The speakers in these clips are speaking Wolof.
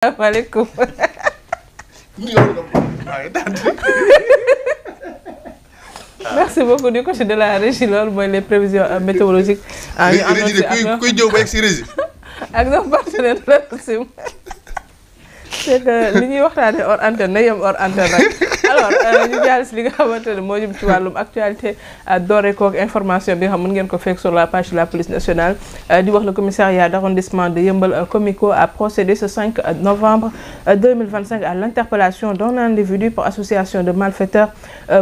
Asalaamaaleykum. Merci beaucoup du côté de la régie loolu mooy les prévisions météorologiques. ñu annoncé kuy jëw ba egg si régie. ak nos partenaires la sim. c'est que li ñuy waxtaanee hors antenne na yem hors antenne rek alors ñu jàll si li nga xamante ne moo jëm ci wàllum actualité doore kook information bi nga xam mën ngeen ko fekk sur la page de la police nationale di wax le commissariat d'arrondissement de Yeumbeul Comico a procédé ce 5 novembre 2025 à l'interpellation d'un individu pour association de malfaiteurs,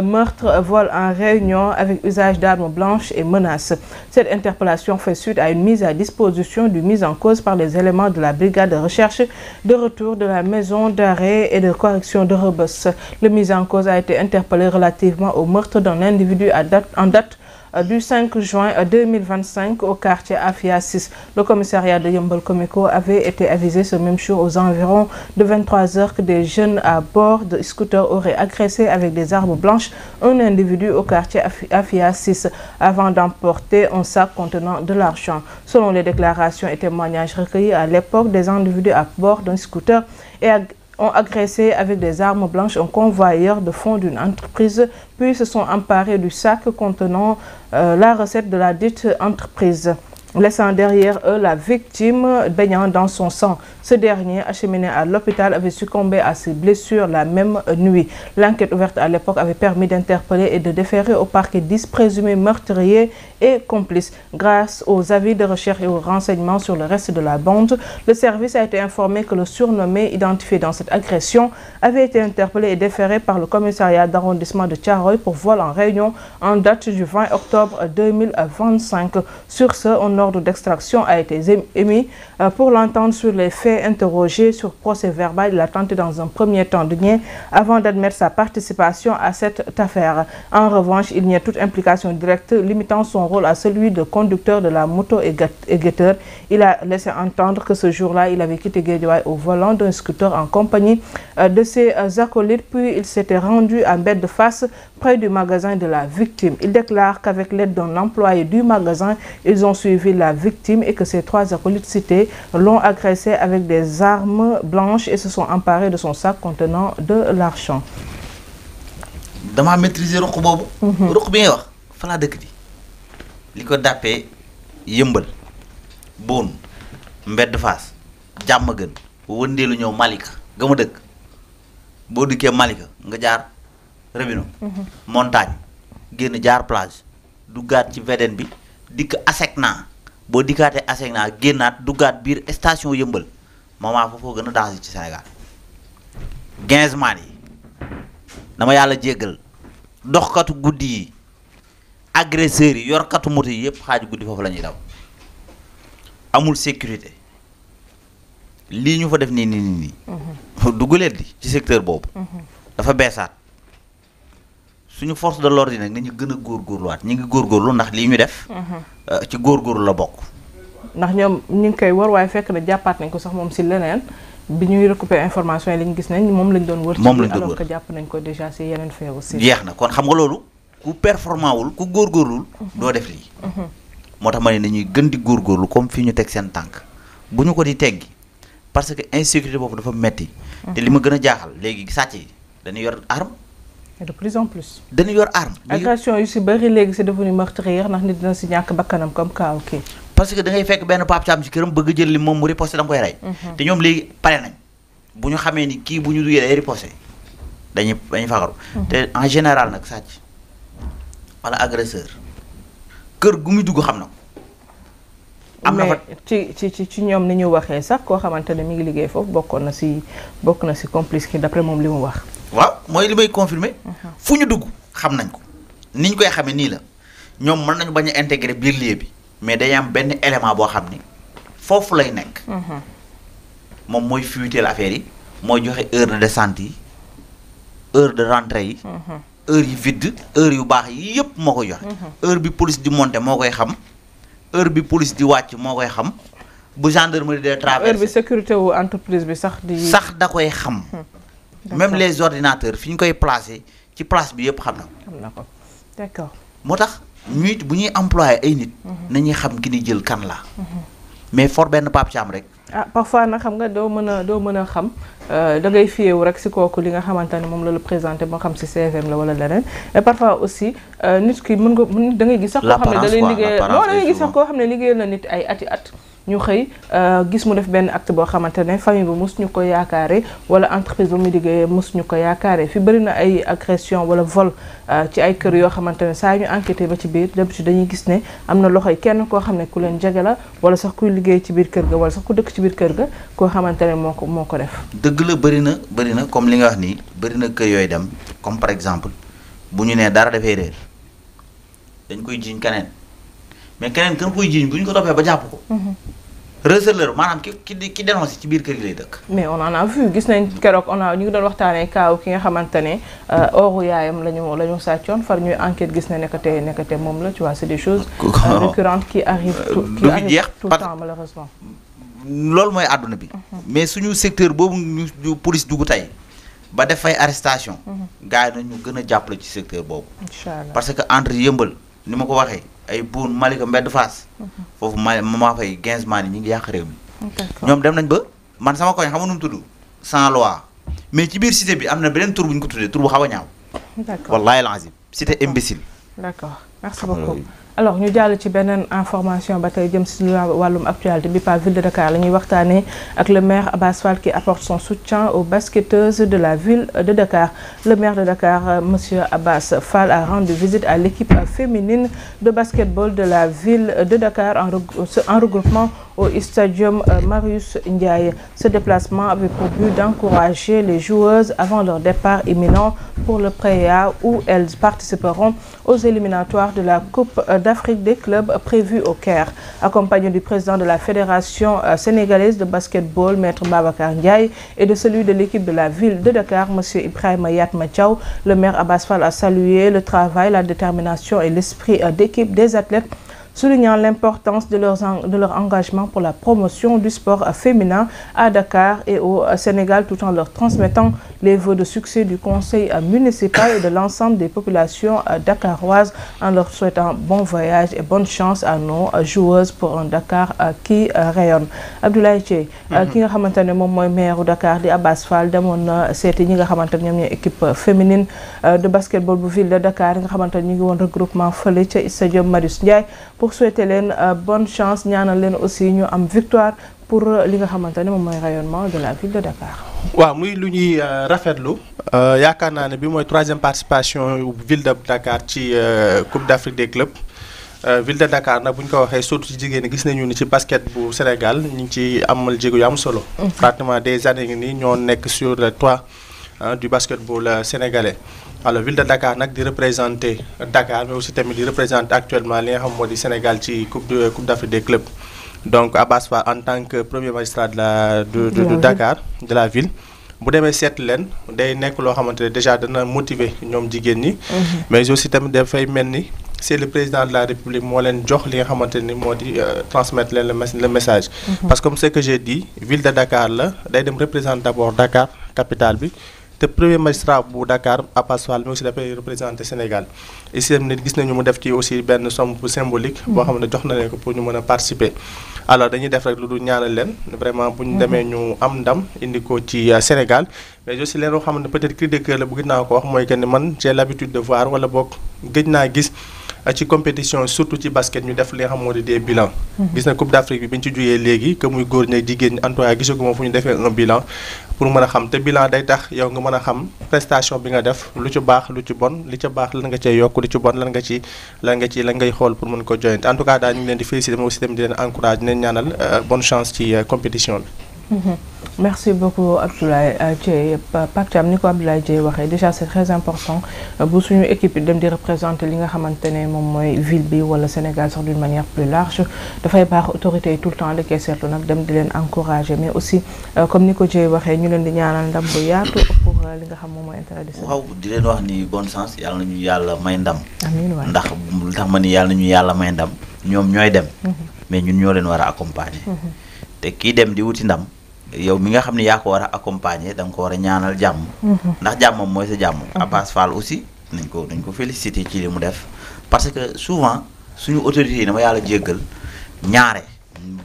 meurtre, vol en réunion avec usage d'armes blanches et menaces. Cette interpellation fait suite à une mise à disposition du mis en cause par les éléments de la brigade de recherche de retour de la maison d'arrêt et de correction de Rebeuss. Le mis en cause a été interpellé relativement au meurtre d'un individu en date du 5 juin 2025 au quartier Afia 6. Le commissariat de Yeumbeul Comico avait été avisé ce même jour aux environs de 23 h que des jeunes à bord de scooters auraient agressé avec des armes blanches un individu au quartier Afia 6 avant d'emporter un sac contenant de l'argent. Selon les déclarations et témoignages recueillis à l'époque, des individus à bord d'un scooter ont agressé avec des armes blanches un convoyeur de fonds d'une entreprise, puis se sont emparés du sac contenant la recette de la dite entreprise, laissant derrière eux la victime baignant dans son sang. Ce dernier, acheminé à l'hôpital, avait succombé à ses blessures la même nuit. L'enquête ouverte à l'époque avait permis d'interpeller et de déférer au parquet 10 présumés meurtriers et complices. Grâce aux avis de recherche et aux renseignements sur le reste de la bande, le service a été informé que le surnommé identifié dans cette agression avait été interpellé et déféré par le commissariat d'arrondissement de Thiaroye pour vol en réunion en date du 20 octobre 2025. Sur ce, un ordre d'extraction a été émis pour l'entendre sur les faits interrogés sur procès verbal. Il a tenté dans un premier temps de nier avant d'admettre sa participation à cette affaire. En revanche, il nie toute implication directe, limitant son rôle à celui de conducteur de la moto et guetteur. Il a laissé entendre que ce jour-là, il avait quitté Guédiawaye au volant d'un scooter en compagnie de ses acolytes, puis il s'était rendu à Mbed de Fass, près du magasin de la victime. Il déclare qu'avec l'aide d'un employé du magasin, ils ont suivi la victime et que ces 3 acolytes cités l'ont agressé avec des armes blanches et se sont emparés de son sac contenant de l'argent. Dama maîtriser ruq boobu. Ruq bi ngay wax fa laa dëkk di li ko dàppee Yeumbeul Boune Mbedd Fass Diamaguène wëndeelu ñëw Malika ga ma dëkk boo dikkee Malika nga jaar Rebino montagne génn jaar plage duggaat ci VDN bi dikk Asecna boo dikkaatee Asecna génnaat duggaat biir station Yeumbeul moment foofoo gën a danger ci Sénégal 15 man yi dama yàlla jéggal doxkatu guddi yi agresseurs yi yorkatu moto yi yëpp xaaju guddi foofu la ñuy daw amul sécurité lii ñu fa def nii dugguleet di ci secteur boobu dafa beesaat suñu force de l'ordre yi nag nañu gën a góorgóorluwaat ñu ngi góorgóorlu ndax lii ñu def ci góorgóorlu la bokk ndax ñoom ñu ngi koy wër waaye fekk na jàppaat nañ ko sax moom si leneen bi ñuy récupérer information yi lañu gis nañ moom lañ doon wër ci alors que jàpp nañ ko déjà si yeneen fait aussi jeex na kon xam nga loolu ku performant wul ku góorgóorlul doo def lii moo tax ma ne nañuy gën di góorgóorlu comme fii ñu teg seen tànk bu ñu ko di teggi parce que insécurité boobu dafa metti te li ma gën a jaaxal léegi sàcc yi dañuy yor arme de plus en plus dañuy yor arme agression yu si bëri léegi c'est devenu meurtrier ndax nit dina si ñàkk bakkanam comme cas ok parce que da ngay fekk benn Pape Thiam ci këram bëgg jël li moom mu riposté da nga koy rey te ñoom léegi pare nañ bu ñu xamee ni kii bu ñu duggee day riposté dañuy fagaru te en général nag sàcc wala agresseur kër gu muy dugg xam na ko am na fa ci ñoom ni ñu waxee sax koo xamante ne mi ngi liggéey foofu bokk na si complice ki d'après moom li mu wax waaw mooy li may confirmer fu ñu dugg xam nañ ko ni ñu koy xamee nii la ñoom mën nañu bañ a intégrer biir lieu bi mais day am benn élément boo xam ni foofu lay nekk moom mooy fuiteel affaire yi mooy joxe heure de descente yi heure de rentrée yi heure yi vide heure yu baax yi yëpp moo koy joxe heure bi police di monter moo koy xam heure bi police di wàcc moo koy xam bu gendarmerie de traverser heure bi sécurité wu entreprise bi sax da koy xam même les ordinateurs fi ñu koy placer ci place bi yëpp xam na ko d'accord moo tax ñuy bu ñuy employé ay nit nañuy xam ki ni jël kan la mais for benn Pape Thiam rek parfois nag xam nga doo mën a xam da ngay fiyewu rek si kooku li nga xamante ne moom la la présenté moo xam si CVM la wala leneen et parfois aussi nit ki da ngay gis sax koo xam ne da lay liggéey non da ngay gis sax koo xam ne liggéeyal na nit ay ati at ñu xëy gis mu def benn acte boo xamante ne famille bi mos ñu ko yaakaare wala entreprise ba muy liggéeyee mos ñu ko yaakaare fi bëri na ay agression wala vol ci ay kër yoo xamante ne saa ñu enquêté ba ci biir d'habitude dañuy gis ne am na loxoy kenn koo xam ne ku leen jege la wala sax kuy liggéey ci biir kër ga wala sax ku dëkk ci biir kër ga koo xamante ne moo ko def. dëgg la bëri na comme li nga wax nii bëri na kër yooyu dem comme par exemple bu ñu nee dara dafay réer dañ koy jiiñ keneen mais keneen kan koy jiiñ bu ñu ko toppee ba jàpp ko. receleur maanaam ki dénoncé ci biir kër gi lay dëkk. mais on en a vu gis nañ keroog ñu ngi doon waxtaanee kaaw ki nga xamante ne ooru yaayam la ñu sàccoon far ñuy enquête gis ne nekkate moom la tu vois c'est des choses récurrentes qui arrivent tout le temps malheureusement. loolu mooy àdduna bi. mais suñu secteur boobu ñu police dugg tey ba def fay arrestation. gars yi nañu gën a jàppale ci secteur boobu. inchallah parce que entre yëmbal ni ma ko waxee. ay buun Malika mbedd Fass foofu maa fay 15 maan yi ñu ngi yàq réew mi ñoom dem nañ ba man sama koñ xam nga nu mu tudd sans loi mais ci biir cité bi am na beneen tur bu ñu ko tuddee tur bu xaw a ñaaw wallahi lazim cité imbécile d'accord merci beaucoup alors ñu jàll ci beneen information ba tey jëm si wàllum actualité bi par ville de Dakar la ñuy waxtaanee ak le maire Abass Fall qui apporte son soutien aux basketteuses de la ville de Dakar. Le maire de Dakar, monsieur Abass Fall, a rendu visite à l'équipe féminine de basketball de la ville de Dakar en regroupement au stadium Marius Ndiaye. Ce déplacement avait pour but d'encourager les joueuses avant leur départ imminent pour le Préa où elles participeront aux éliminatoires de la Coupe d'Afrique des clubs prévue au Caire. Accompagné du président de la Fédération sénégalaise de basketball, Maître Babacar Ndiaye, et de celui de l'équipe de la ville de Dakar, M. Ibrahima Yatma Thiaw, le maire Abass Fall a salué le travail, la détermination et l'esprit d'équipe des athlètes, soulignant l'importance de leur engagement pour la promotion du sport féminin à Dakar et au Sénégal, tout en leur transmettant les vœux de succès du conseil municipal et de l'ensemble des populations dakaroises, en leur souhaitant bon voyage et bonne chance à nos joueuses pour un Dakar qui rayonne. Abdoulaye Dieye ki nga xamante ne moom mooy maire Dakar di Abass Fall demoon na seeti ñi nga xamante ne ñoom ñooy équipe féminine de basketball bu ville de Dakar yi nga xamante ne ñu ngi woon regroupement fële ca stadium Marius Ndiaye pour souhaiter leen bonne chance ñaanal leen aussi ñu am victoire pour li nga xamante ne moom mooy rayonnement de la ville de Dakar. waaw muy lu ñuy rafetlu yaakaar naa ne bi mooy 3e participation ville de Dakar ci Coupe d'Afrique des clubs ville de Dakar nag bu ñu ko waxee surtout ci jigéen ñi gis nañu ni ci basket bu Sénégal ñu ngi ci amal jéego yu am solo. pratiquement des années ngi nii ñoo nekk sur le toit du basketball sénégalais. alors ville de Dakar nag di représenter Dakar mais aussi tamit di représenter actuellement li nga xam moo di Sénégal ci Coupe d'Afrique des clubs. donc Abass Fall en tant que premier magistrat de Dakar de la ville bu demee seet leen day nekk loo xamante ne déjà dana motiver ñoom jigéen ñi. mais aussi tamit dafay mel ni c'est le président de la République moo leen jox li nga xamante ni moo di transmettre leen le message. parce que comme ce que j'ai dit ville de Dakar la day dem représenter d'abord Dakar capitale bi. te premier magistrat bu Dakar Abass Fall mais aussi dafay représenter Sénégal ici tamit gis nañu mu def ci aussi benn somme bu symbolique boo xam ne jox na leen ko pour ñu mën a participer. alors dañuy def rek lu dul ñaanal leen vraiment bu ñu demee ñu am ndam indi ko ci Sénégal mais aussi leen loo xam ne peut-être cri de cœur la bu gën naa ko wax mooy que ne man j'ai l'habitude de voir wala boog gëj naa gis ci compétition surtout ci basket ñu def li nga xam moo di des bilans. gis na Coupe d'Afrique bi ñu ci jógee léegi que muy góor ñi jigéen ñi en tout cas gisaguma fu ñu defee un bilan pour mën a xam te bilan day tax yow nga mën a xam prestation bi nga def lu ci baax lu ci bon li ca baax lan nga cee yokk lu ci bon lan ngay xool pour mën ko joyante en tout cas daal ñu ngi leen di féliciter mais aussi tamit di leen encourager di leen ñaanal bonne chance ci compétition bi. Merci beaucoup Abdoulaye Dieye Pape Thiam ni ko Abdoulaye Dieye waxee déjà c'est très important bu suñu équipe yi dem di représenter li nga xamante ne moom mooy ville bi wala Sénégal sax d'une manière plus large dafay baax autorités yi tout le temps li koy seetlu nag dem di leen encourager mais aussi comme ni ko Dieye waxee ñu leen di ñaanal ndam bu yaatu pour li nga xam moom mooy intérêt du Sénégal. waaw di leen wax ni bonne chance yàlla nañu yàlla may ndam. amiin waay ndax lu tax ma ni yàlla nañu yàlla may ndam ñoom ñooy dem. mais ñun ñoo leen war a accompagner. te kii dem di wuti ndam. yow mi nga xam ne yaa ko war a accompagner da nga ko war a ñaanal jàmm. ndax jàmmam mooy sa jàmm. Abass Fall aussi nañ ko féliciter ci li mu def parce que souvent suñu autorités yi dama yàlla jéggal ñaare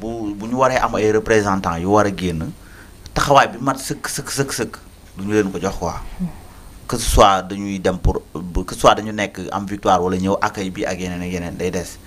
bu ñu waree am ay représentants yu war a génn taxawaay bi mat sëkk du ñu leen ko jox quoi. Que ce soit dañuy dem pour que ce soit dañu nekk am victoire wala ñëw accueil bi ak yeneen day des